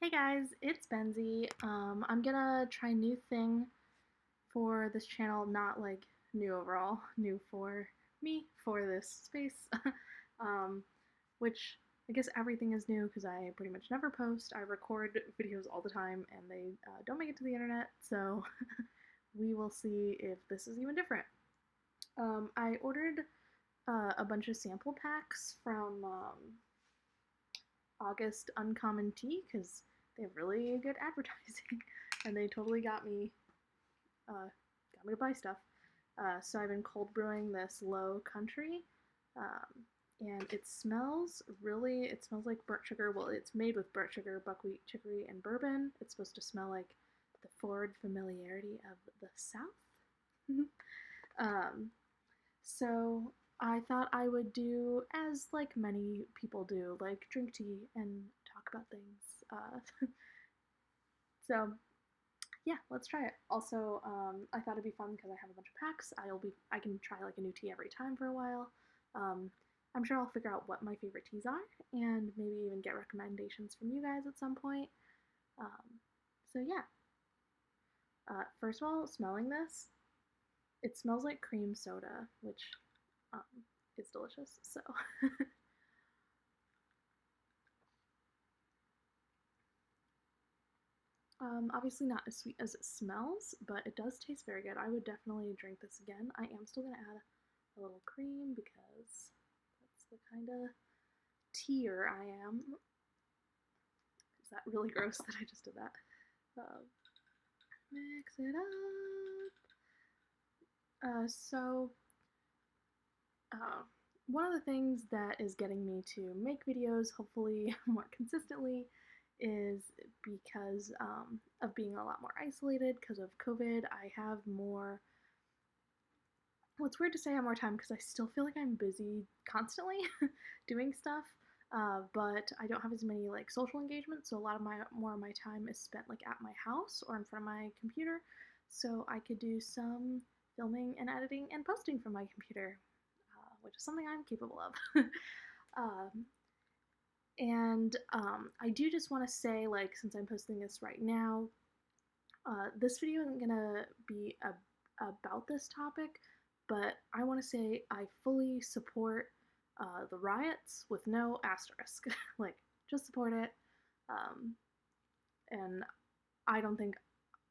Hey guys, it's Benzie. I'm gonna try a new thing for this channel, not like new overall, new for me, for this space. um, which I guess everything is new because I pretty much never post. I record videos all the time and they don't make it to the internet, so we will see if this is even different. I ordered a bunch of sample packs from August Uncommon Tea because they have really good advertising, and they totally got me to buy stuff. So I've been cold brewing this Low Country, um, and it smells like burnt sugar. Well, it's made with burnt sugar, buckwheat, chicory, and bourbon. It's supposed to smell like the forward familiarity of the South. um, so I thought I would do as like many people do, like drink tea and talk about things. So yeah, let's try it. Also, I thought it'd be fun because I have a bunch of packs. I can try like a new tea every time for a while. Um, I'm sure I'll figure out what my favorite teas are and maybe even get recommendations from you guys at some point. Um, so yeah, first of all, smelling this, it smells like cream soda, which um, is delicious. So obviously not as sweet as it smells, but it does taste very good. I would definitely drink this again. I am still gonna add a little cream because that's the kind of tear I am. Is that really gross that I just did that? Mix it up. Uh, one of the things that is getting me to make videos, hopefully more consistently, is because of being a lot more isolated because of COVID. I have more. Well, it's weird to say I have more time because I still feel like I'm busy constantly doing stuff, but I don't have as many like social engagements. So a lot of my more of my time is spent like at my house or in front of my computer. So I could do some filming and editing and posting from my computer, which is something I'm capable of. um, and I do just want to say, like, since I'm posting this right now, this video isn't gonna be about this topic, but I want to say I fully support the riots with no asterisk. Like, just support it. Um, and I don't think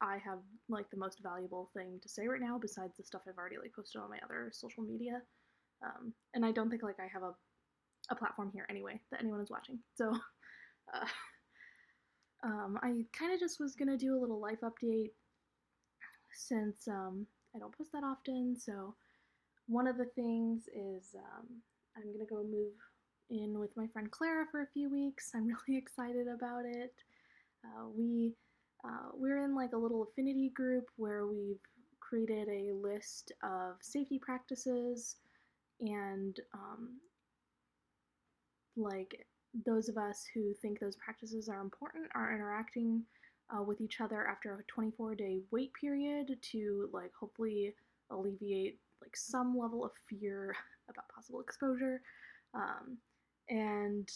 I have like the most valuable thing to say right now besides the stuff I've already like posted on my other social media. And I don't think like I have a platform here anyway that anyone is watching. So uh, I kind of just was gonna do a little life update since I don't post that often. So one of the things is I'm gonna go move in with my friend Clara for a few weeks. I'm really excited about it. We're in like a little affinity group where we've created a list of safety practices and like those of us who think those practices are important are interacting with each other after a 24-day wait period to like hopefully alleviate like some level of fear about possible exposure. And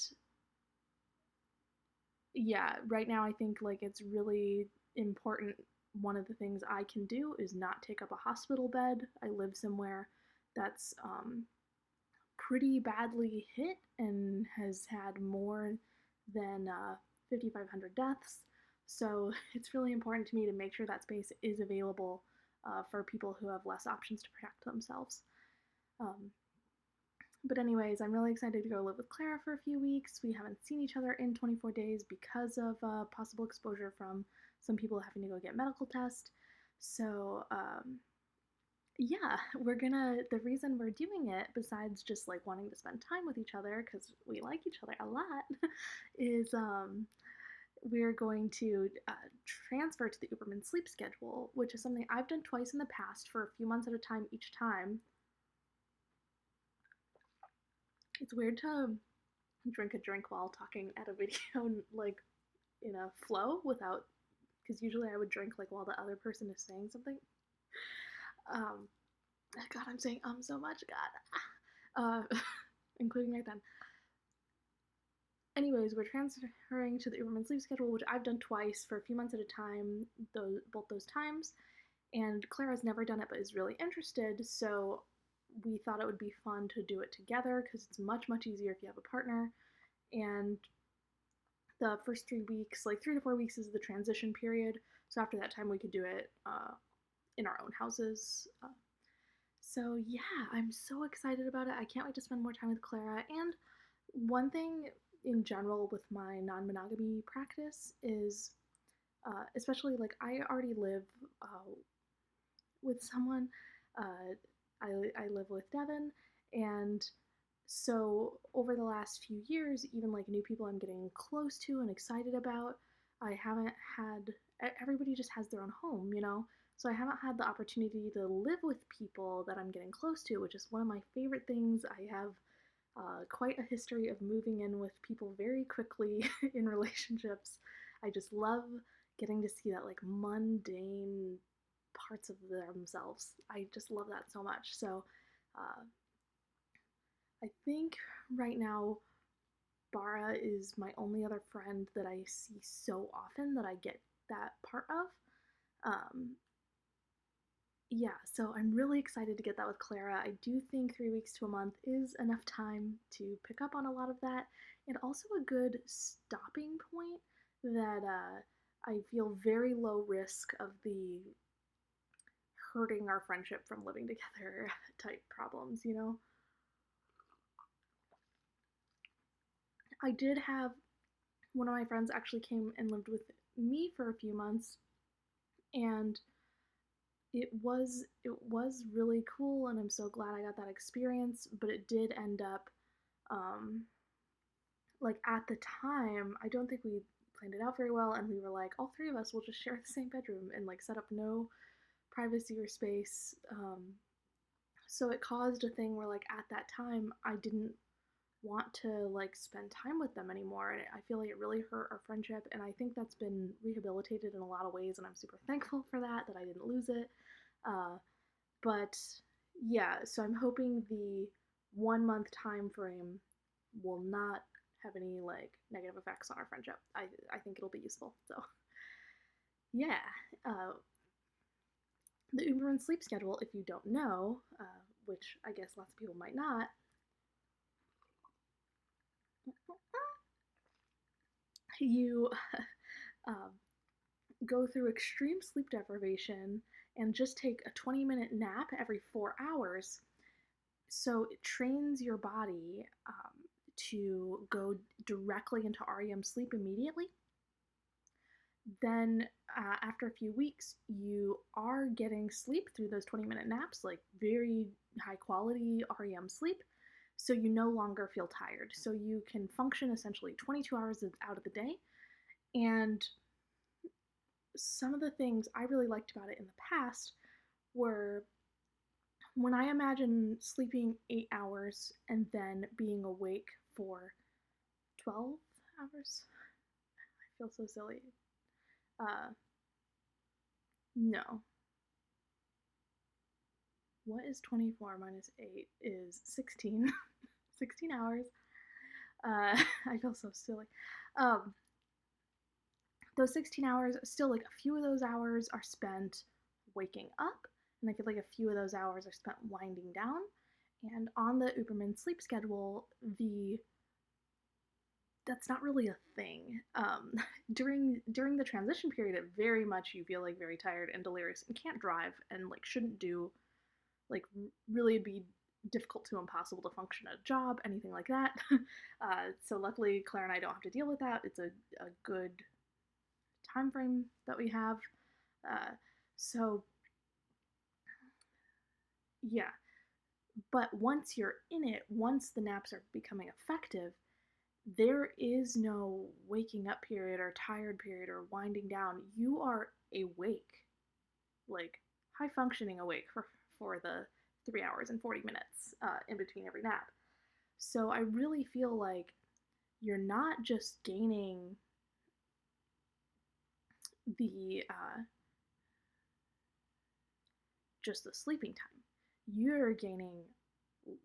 yeah, right now I think like it's really important. One of the things I can do is not take up a hospital bed. I live somewhere that's pretty badly hit and has had more than 5,500 deaths. So it's really important to me to make sure that space is available for people who have less options to protect themselves. Um, but anyways, I'm really excited to go live with Clara for a few weeks. We haven't seen each other in 24 days because of possible exposure from some people having to go get medical tests. So yeah, the reason we're doing it, besides just like wanting to spend time with each other, because we like each other a lot, is we're going to transfer to the Uberman sleep schedule, which is something I've done twice in the past for a few months at a time each time. It's weird to drink a drink while talking at a video, like in a flow without, because usually I would drink like while the other person is saying something. Um, God, I'm saying so much, God. Including right then. Anyways, we're transferring to the Uberman sleep schedule, which I've done twice for a few months at a time, both those times. And Clara's never done it but is really interested, so we thought it would be fun to do it together because it's much, much easier if you have a partner. And the first 3 weeks, like 3 to 4 weeks, is the transition period. So after that time, we could do it in our own houses. So yeah, I'm so excited about it. I can't wait to spend more time with Clara. And one thing in general with my non-monogamy practice is, especially like I already live with someone. Uh, I live with Devin, and so over the last few years, even like new people I'm getting close to and excited about, I haven't had. Everybody just has their own home, you know. So I haven't had the opportunity to live with people that I'm getting close to, which is one of my favorite things. I have quite a history of moving in with people very quickly in relationships. I just love getting to see that like mundane parts of themselves. I just love that so much. So uh, I think right now Bara is my only other friend that I see so often that I get that part of. Um, yeah, so I'm really excited to get that with Clara. I do think 3 weeks to a month is enough time to pick up on a lot of that, and also a good stopping point that I feel very low risk of the hurting our friendship from living together type problems, you know? I did have one of my friends actually came and lived with me for a few months, and it was really cool, and I'm so glad I got that experience, but it did end up um like at the time, I don't think we planned it out very well, and we were like all three of us will just share the same bedroom and like set up no privacy or space. So it caused a thing where like at that time I didn't want to like spend time with them anymore, and I feel like it really hurt our friendship, and I think that's been rehabilitated in a lot of ways, and I'm super thankful for that I didn't lose it. Uh, but yeah, so I'm hoping the 1 month time frame will not have any like negative effects on our friendship. I think it'll be useful. So yeah, uh, the Uber and sleep schedule, if you don't know, which I guess lots of people might not, you um, go through extreme sleep deprivation and just take a 20-minute nap every 4 hours. So it trains your body to go directly into REM sleep immediately. Then, after a few weeks, you are getting sleep through those 20-minute naps, like very high quality REM sleep. So you no longer feel tired. So you can function essentially 22 hours out of the day. And some of the things I really liked about it in the past were when I imagine sleeping 8 hours and then being awake for 12 hours. I feel so silly. Uh, no. What is 24 minus 8 is 16. 16 hours. I feel so silly. Um, those 16 hours, still like a few of those hours are spent waking up, and I feel like a few of those hours are spent winding down. And on the Uberman sleep schedule, the that's not really a thing. During the transition period, it very much you feel like very tired and delirious and can't drive and like shouldn't do like really be difficult to impossible to function at a job, anything like that. So luckily, Claire and I don't have to deal with that. It's a good time frame that we have. Uh, so yeah, but once you're in it, once the naps are becoming effective, there is no waking up period or tired period or winding down. You are awake, like high functioning awake for the 3 hours and 40 minutes in between every nap. So I really feel like you're not just gaining the just the sleeping time. You're gaining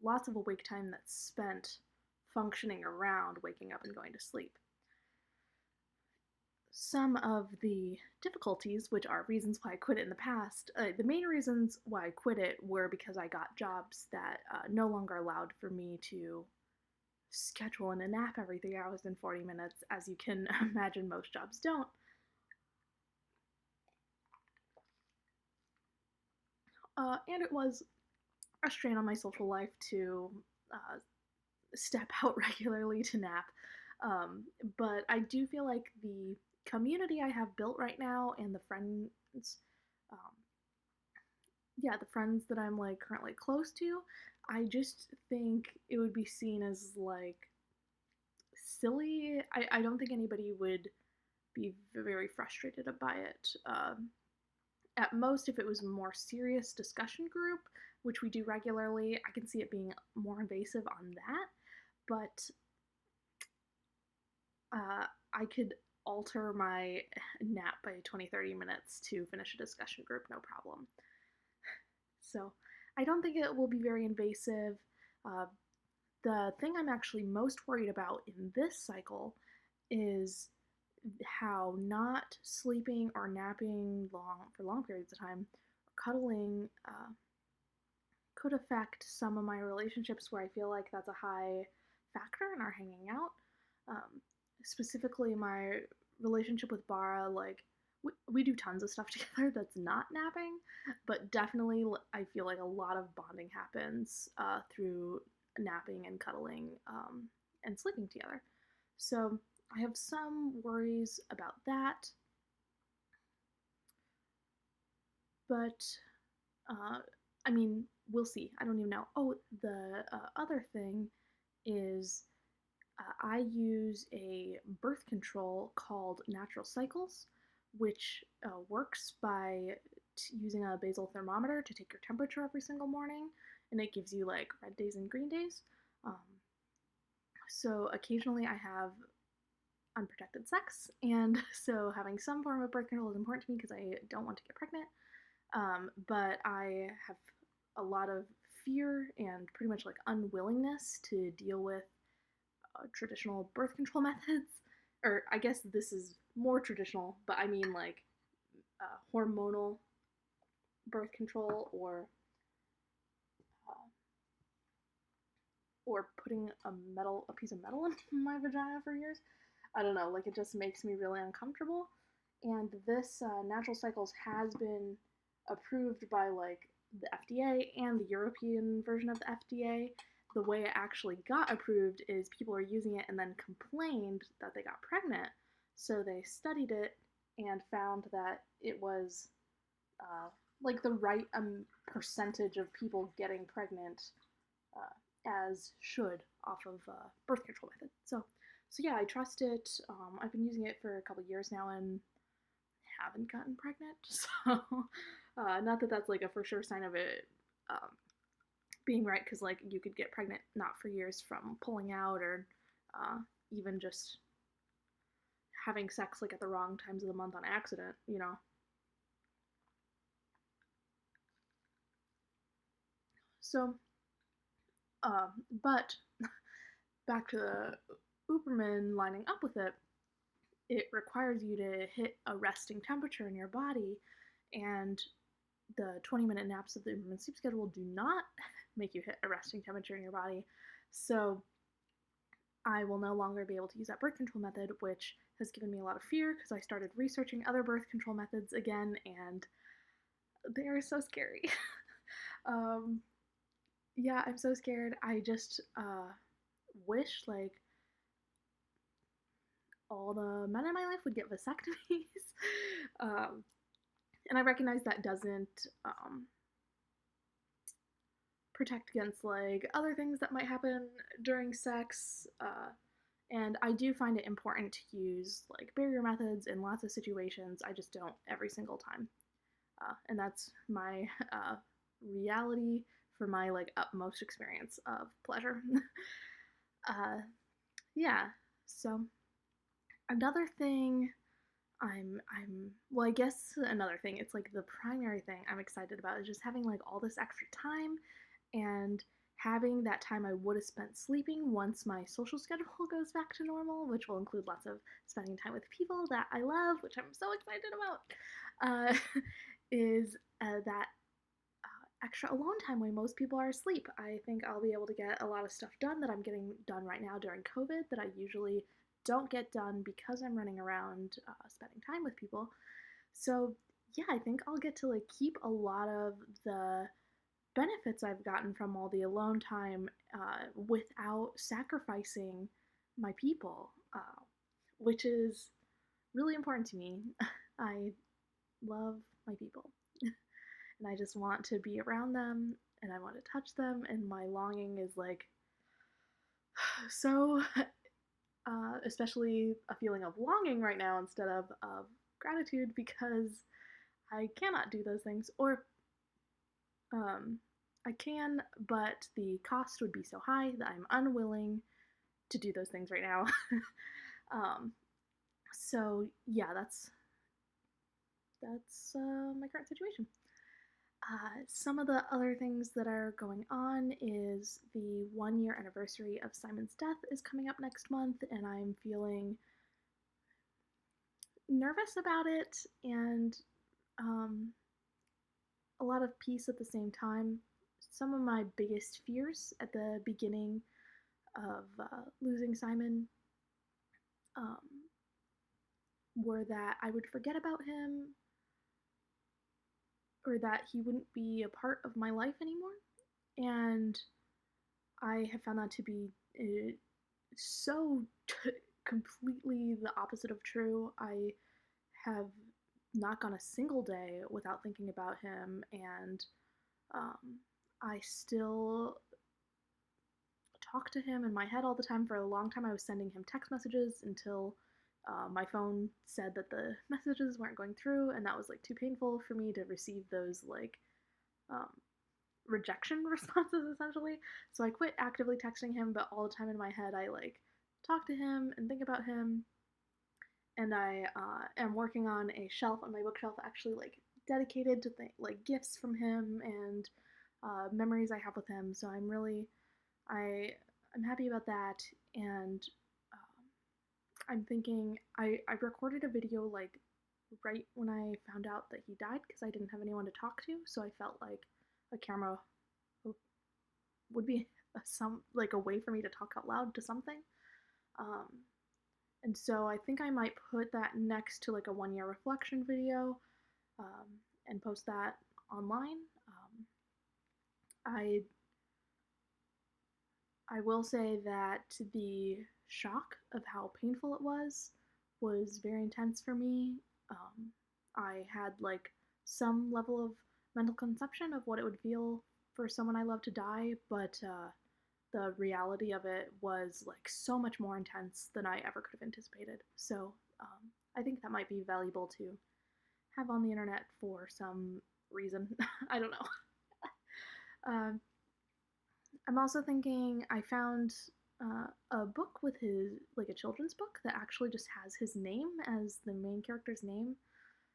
lots of awake time that's spent functioning around waking up and going to sleep. Some of the difficulties, which are reasons why I quit it in the past, the main reasons why I quit it were because I got jobs that no longer allowed for me to schedule in a nap every 3 hours and 40 minutes, as you can imagine most jobs don't. And it was a strain on my social life to step out regularly to nap. But I do feel like the community I have built right now and the friends, um, yeah, the friends that I'm like currently close to, I just think it would be seen as like silly. I don't think anybody would be very frustrated by it. At most, if it was a more serious discussion group, which we do regularly, I can see it being more invasive on that. But I could alter my nap by 20-30 minutes to finish a discussion group, no problem. So I don't think it will be very invasive. Uh, the thing I'm actually most worried about in this cycle is how not sleeping or napping for long periods of time, or cuddling, could affect some of my relationships where I feel like that's a high factor in our hanging out. Um, Specifically, my relationship with Bara, like, we do tons of stuff together that's not napping, but definitely I feel like a lot of bonding happens through napping and cuddling and sleeping together. So I have some worries about that, but uh, I mean, we'll see. I don't even know. Oh, the other thing is I use a birth control called Natural Cycles, which works by using a basal thermometer to take your temperature every single morning, and it gives you like red days and green days. Um, so occasionally I have unprotected sex, and so having some form of birth control is important to me because I don't want to get pregnant. But I have a lot of fear and pretty much like unwillingness to deal with traditional birth control methods. Or I guess this is more traditional, but I mean like hormonal birth control uh, or putting a piece of metal in my vagina for years. I don't know, like it just makes me really uncomfortable. And this Natural Cycles has been approved by like the FDA and the European version of the FDA. The way it actually got approved is people are using it and then complained that they got pregnant. So they studied it and found that it was like the right percentage of people getting pregnant as should off of birth control method. So yeah, I trust it. I've been using it for a couple years now and haven't gotten pregnant. So not that that's like a for sure sign of it being right, because like you could get pregnant not for years from pulling out or even just having sex like at the wrong times of the month on accident, you know. So, but back to the Uberman lining up with it, it requires you to hit a resting temperature in your body, and the 20-minute naps of the Uberman sleep schedule do not make you hit a resting temperature in your body. So I will no longer be able to use that birth control method, which has given me a lot of fear because I started researching other birth control methods again, and they are so scary. um, yeah, I'm so scared. I just wish like all the men in my life would get vasectomies. um, and I recognize that doesn't protect against like other things that might happen during sex. And I do find it important to use like barrier methods in lots of situations. I just don't every single time. And that's my reality for my like utmost experience of pleasure. uh, yeah. So another thing well, I guess another thing, it's like the primary thing I'm excited about is just having like all this extra time and having that time I would have spent sleeping once my social schedule goes back to normal, which will include lots of spending time with people that I love, which I'm so excited about, is that extra alone time when most people are asleep. I think I'll be able to get a lot of stuff done that I'm getting done right now during COVID that I usually don't get done because I'm running around spending time with people. So yeah, I think I'll get to like keep a lot of the benefits I've gotten from all the alone time without sacrificing my people, which is really important to me. I love my people and I just want to be around them and I want to touch them, and my longing is like so, especially a feeling of longing right now instead of gratitude because I cannot do those things, or um, I can, but the cost would be so high that I'm unwilling to do those things right now. um, so yeah, that's my current situation. Some of the other things that are going on is the 1 year anniversary of Simon's death is coming up next month, and I'm feeling nervous about it and um, a lot of peace at the same time. Some of my biggest fears at the beginning of losing Simon um, were that I would forget about him or that he wouldn't be a part of my life anymore. And I have found that to be so completely the opposite of true. I have not gone a single day without thinking about him, and I still talk to him in my head all the time. For a long time, I was sending him text messages until my phone said that the messages weren't going through, and that was like too painful for me to receive those like um, rejection responses essentially. So I quit actively texting him, but all the time in my head, I like talk to him and think about him. And I am working on a shelf on my bookshelf actually like dedicated to like gifts from him and memories I have with him. So I I'm happy about that, and I'm thinking I recorded a video like right when I found out that he died because I didn't have anyone to talk to, so I felt like a camera would be some like a way for me to talk out loud to something. Um, and so I think I might put that next to like a 1 year reflection video um, and post that online. I I will say that the shock of how painful it was very intense for me. I had like some level of mental conception of what it would feel for someone I love to die, but the reality of it was like so much more intense than I ever could have anticipated. So I think that might be valuable to have on the internet for some reason. I don't know. Um, I'm also thinking I found a book with his, like a children's book that actually just has his name as the main character's name.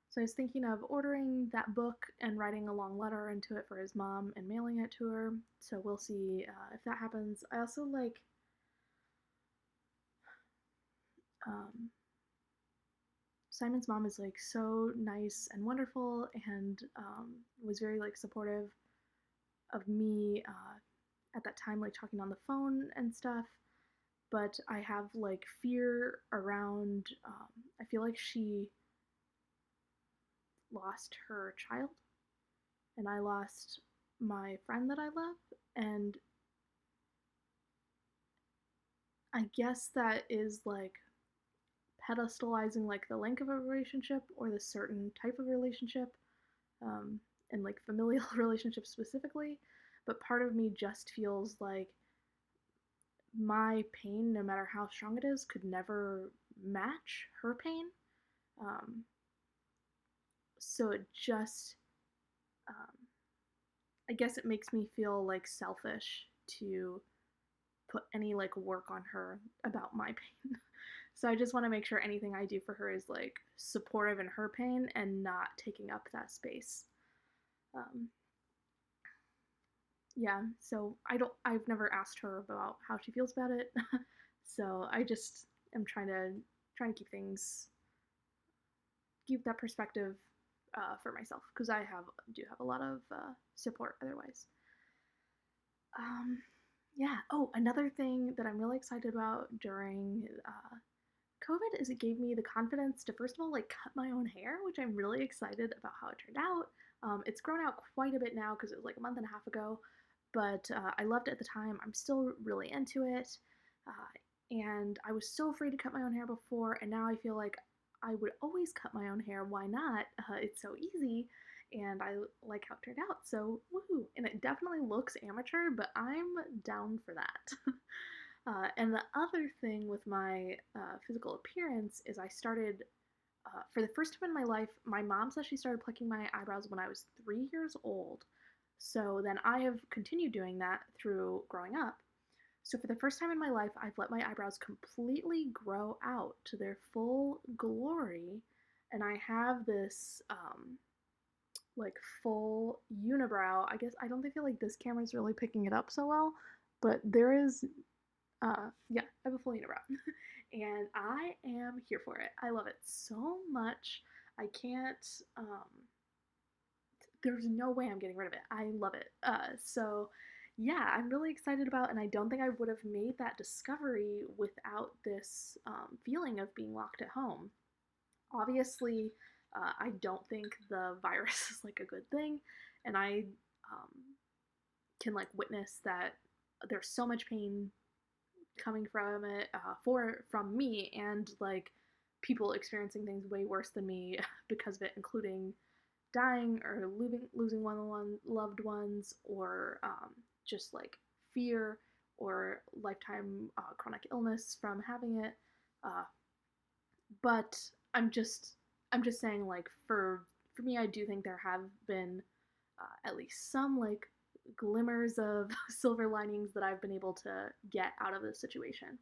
So I was thinking of ordering that book and writing a long letter into it for his mom and mailing it to her. So we'll see if that happens. I also like um, Simon's mom is like so nice and wonderful and was very like supportive of me at that time, like talking on the phone and stuff. But I have like fear around. I feel like she lost her child, and I lost my friend that I love, and I guess that is like pedestalizing like the length of a relationship or the certain type of relationship, um, and like familial relationships specifically. But part of me just feels like my pain, no matter how strong it is, could never match her pain. Um, so it just, um, I guess it makes me feel like selfish to put any like work on her about my pain. So I just want to make sure anything I do for her is like supportive in her pain and not taking up that space. Um, Yeah, so I've never asked her about how she feels about it. So I just am trying to keep that perspective for myself because I do have a lot of support otherwise. Um, yeah. Oh, another thing that I'm really excited about during COVID is it gave me the confidence to first of all like cut my own hair, which I'm really excited about how it turned out. It's grown out quite a bit now because it was like a month and a half ago, but I loved it at the time. I'm still really into it, and I was so afraid to cut my own hair before, and now I feel like I would always cut my own hair. Why not? It's so easy, and I like how it turned out. So woohoo! And it definitely looks amateur, but I'm down for that. And the other thing with my physical appearance is I started, for the first time in my life, my mom says she started plucking my eyebrows when I was 3 years old. So then I have continued doing that through growing up. So for the first time in my life, I've let my eyebrows completely grow out to their full glory. And I have this like full unibrow. I guess I don't feel like this camera's really picking it up so well, but there is yeah, I have a full unibrow, and I am here for it. I love it so much. I can't. There's no way I'm getting rid of it. I love it. So yeah, I'm really excited about, and I don't think I would have made that discovery without this feeling of being locked at home. Obviously, I don't think the virus is like a good thing, and I um, can like witness that there's so much pain coming from it from me and like people experiencing things way worse than me because of it, including dying or losing one loved ones or just like fear or lifetime chronic illness from having it. Uh, but I'm just saying like for me, I do think there have been at least some like glimmers of silver linings that I've been able to get out of this situation.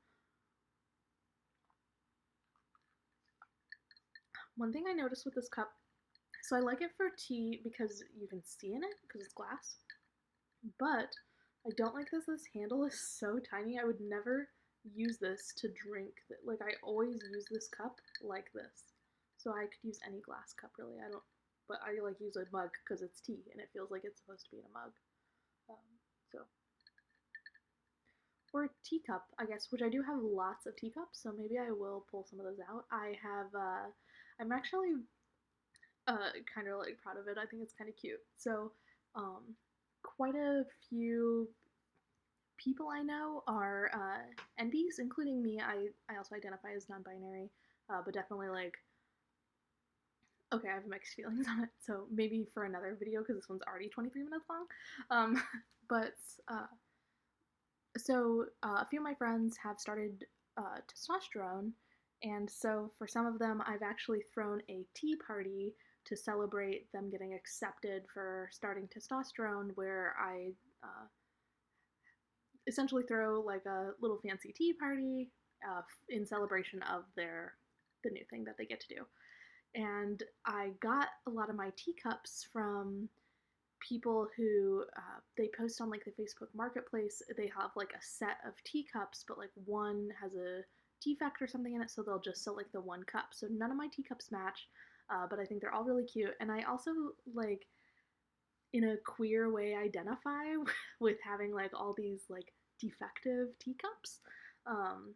One thing I noticed with this cup, so I like it for tea because you can see in it because it's glass, but I don't like this handle is so tiny. I would never use this to drink. Like I always use this cup like this. So I could use any glass cup really. I don't, but I like use a mug because it's tea and it feels like it's supposed to be in a mug. Um, so or a teacup, I guess, which I do have lots of teacups, so maybe I will pull some of those out. I'm actually kind of like proud of it. I think it's kind of cute. So, um, quite a few people I know are NBs, including me. I also identify as non-binary, but definitely like okay, I have mixed feelings on it. So maybe for another video because this one's already 23 minutes long. Um, but uh, a few of my friends have started testosterone, and so for some of them, I've actually thrown a tea party to celebrate them getting accepted for starting testosterone, where I essentially throw like a little fancy tea party in celebration of the new thing that they get to do. And I got a lot of my teacups from people who they post on like the Facebook Marketplace. They have like a set of teacups, but like one has a defect or something in it, so they'll just sell like the one cup. So none of my teacups match, but I think they're all really cute. And I also like in a queer way identify with having like all these like defective teacups. Um,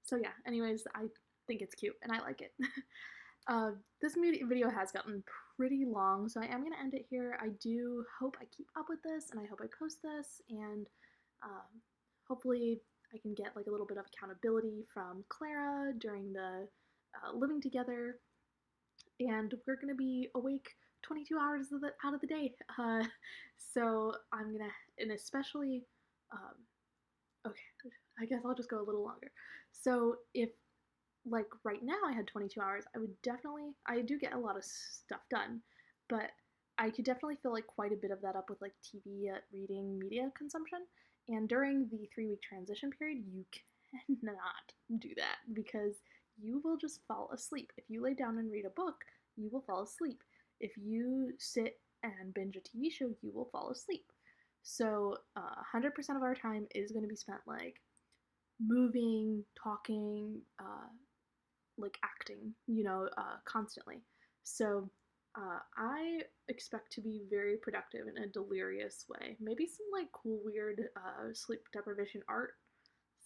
so yeah. Anyways, I think it's cute and I like it. This video has gotten pretty long, so I am going to end it here. I do hope I keep up with this, and I hope I post this, and hopefully I can get like a little bit of accountability from Clara during the living together, and we're going to be awake 22 hours out of the day. So I'm going to, and especially, okay, I guess I'll just go a little longer. So if like right now I had 22 hours, I do get a lot of stuff done, but I could definitely fill like quite a bit of that up with like TV, reading, media consumption. And during the 3 week transition period, you cannot do that because you will just fall asleep. If you lay down and read a book, you will fall asleep. If you sit and binge a TV show, you will fall asleep. So 100% of our time is going to be spent like moving, talking, like acting, constantly. So I expect to be very productive in a delirious way. Maybe some like cool, weird sleep deprivation art.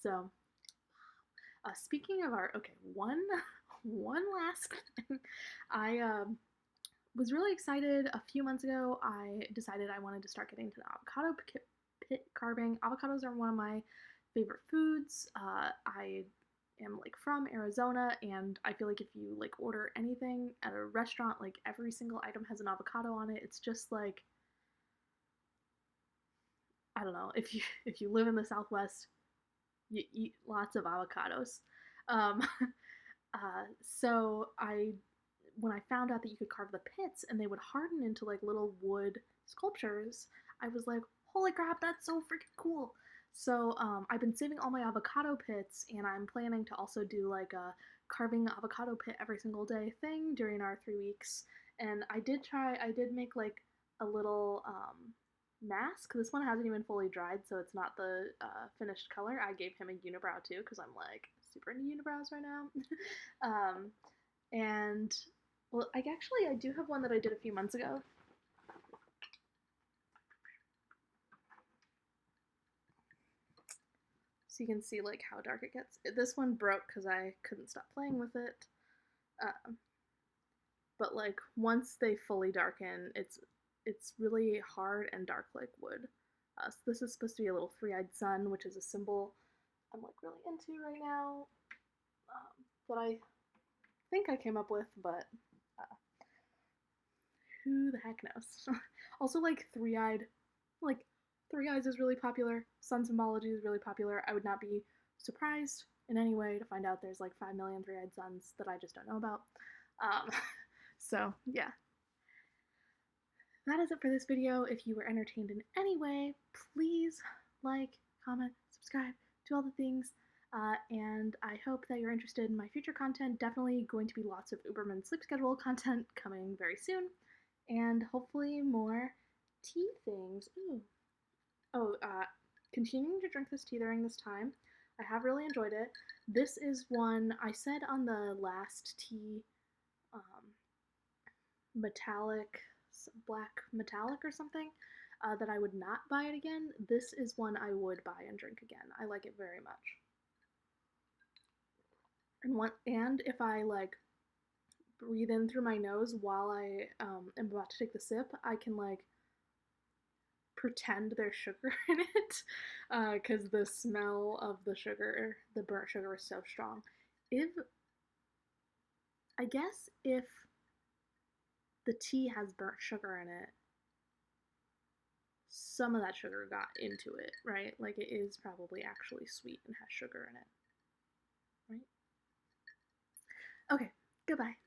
So speaking of art, okay, one last thing. I was really excited a few months ago. I decided I wanted to start getting into the avocado pit carving. Avocados are one of my favorite foods. I am like from Arizona, and I feel like if you like order anything at a restaurant, like every single item has an avocado on it. It's just like, I don't know, if you live in the Southwest, you eat lots of avocados. Um, so I when I found out that you could carve the pits and they would harden into like little wood sculptures, I was like, holy crap, that's so freaking cool. So I've been saving all my avocado pits, and I'm planning to also do like a carving avocado pit every single day thing during our 3 weeks. And I did make like a little mask. This one hasn't even fully dried, so it's not the finished color. I gave him a unibrow too, because I'm like super into unibrows right now. And well, I do have one that I did a few months ago. So you can see like how dark it gets. This one broke because I couldn't stop playing with it. But like once they fully darken, it's really hard and dark like wood. So this is supposed to be a little three-eyed sun, which is a symbol I'm like really into right now. That I think I came up with, but uh, who the heck knows? Also, like three eyes is really popular. Sun symbology is really popular. I would not be surprised in any way to find out there's like 5 million three-eyed suns that I just don't know about. Um, so yeah, that is it for this video. If you were entertained in any way, please like, comment, subscribe, do all the things. And I hope that you're interested in my future content. Definitely going to be lots of Uberman sleep schedule content coming very soon. And hopefully more tea things. Ooh. Oh, continuing to drink this tea during this time. I have really enjoyed it. This is one I said on the last tea, um, metallic, black metallic or something, that I would not buy it again. This is one I would buy and drink again. I like it very much. And if I like breathe in through my nose while I am about to take the sip, I can like pretend there's sugar in it, because the smell of the burnt sugar, is so strong. If I guess if the tea has burnt sugar in it, some of that sugar got into it, right? Like it is probably actually sweet and has sugar in it, right? Okay, goodbye.